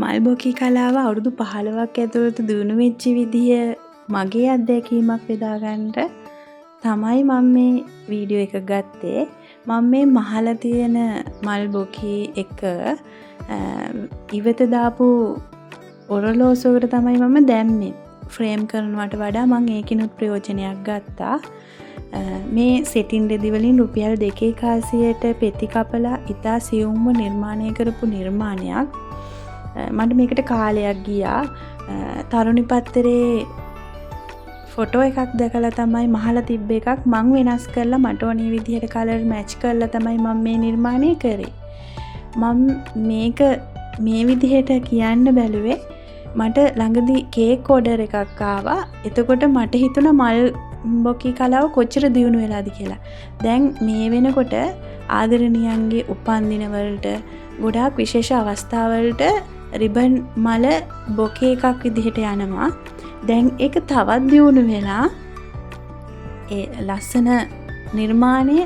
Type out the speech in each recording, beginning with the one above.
මල්බොකි කලාව අවුරුදු 15ක් ඇතුළත දිනු වෙච්ච විදිය මගේ අත්දැකීමක් බෙදා ගන්නට තමයි මම මේ වීඩියෝ එක ගත්තේ. මම මේ මහලා තියෙන මල්බොකි එක ඉවත දාපු ඔරලෝසුවකට තමයි මම දැම්මේ. ෆ්‍රේම් කරනවට වඩා මම ඒකිනුත් ප්‍රයෝජනයක් ගත්තා. මේ සෙටින් රෙදි වලින් රුපියල් 2,400ට පෙති කපලා ඉතා සියුම්ව නිර්මාණය කරපු නිර්මාණයක්. මට මේකට කාලයක් ගියා. තරුණි පත්තරේ ෆොටෝ එකක් දැකලා තමයි මහලා තිබ්බ එකක් මං වෙනස් කරලා මට ඕනේ විදිහට කලර් මැච් කරලා තමයි මම මේ නිර්මාණය කරේ. මම මේක මේ විදිහට කියන්න බැලුවේ මට ළඟදී කේක් ඕඩර් එකක් ආවා. එතකොට මට හිතුණා මල් බොකි කලාව කොච්චර දියුණු වෙලාද කියලා. දැන් මේ වෙනකොට ආදරණීයන්ගේ උපන්දින වලට ගොඩාක් විශේෂ අවස්ථාවලට රිබන් මල බොකේ එකක් විදිහට යනවා. දැන් ඒක තවත් දියුණු වෙලා ඒ ලස්සන නිර්මාණය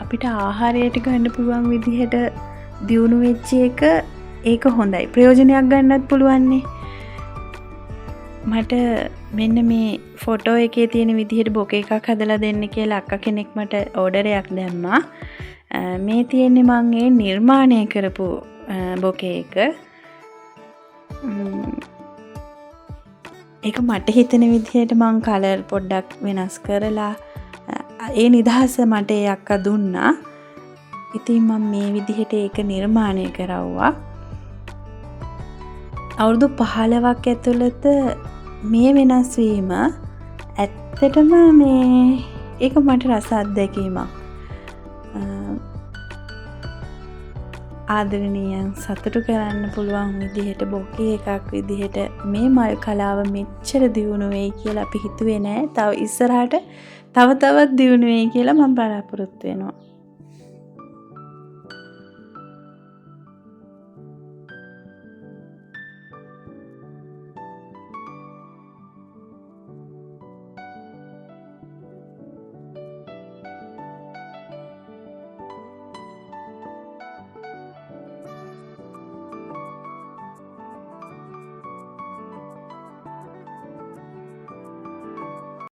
අපිට ආහාරයට ගන්න පුළුවන් විදිහට දියුණු වෙච්ච එක ඒක හොඳයි. ප්‍රයෝජනයක් ගන්නත් පුළුවන්නේ. මට මෙන්න මේ ෆොටෝ එකේ තියෙන විදිහට බොකේ එකක් හදලා දෙන්න කියලා අක්කා කෙනෙක් මට ඕඩරයක් දැම්මා. මේ තියෙන්නේ මම ඒ නිර්මාණය කරපු බොකේ එක. ඒක මට හිතෙන විදිහට මම කලර් පොඩ්ඩක් වෙනස් කරලා ඒ නිදහස මට ඒ අක්කා දුන්නා. ඉතින් මම මේ විදිහට ඒක නිර්මාණය කරවුවා. අවුරුදු 15ක් ඇතුළත මේ වෙනස් වීම ඇත්තටම මේ ඒක මට රස අත්දැකීමක්. ආදරණීයන් සතුටු කරන්න පුළුවන් විදිහට බොකේ එකක් විදිහට මේ මල් කලාව මෙච්චර දියුණු වෙයි කියලා අපි හිතුවේ නෑ. තව ඉස්සරහට තව තවත් දියුණු වෙයි කියලා මම බලාපොරොත්තු වෙනවා.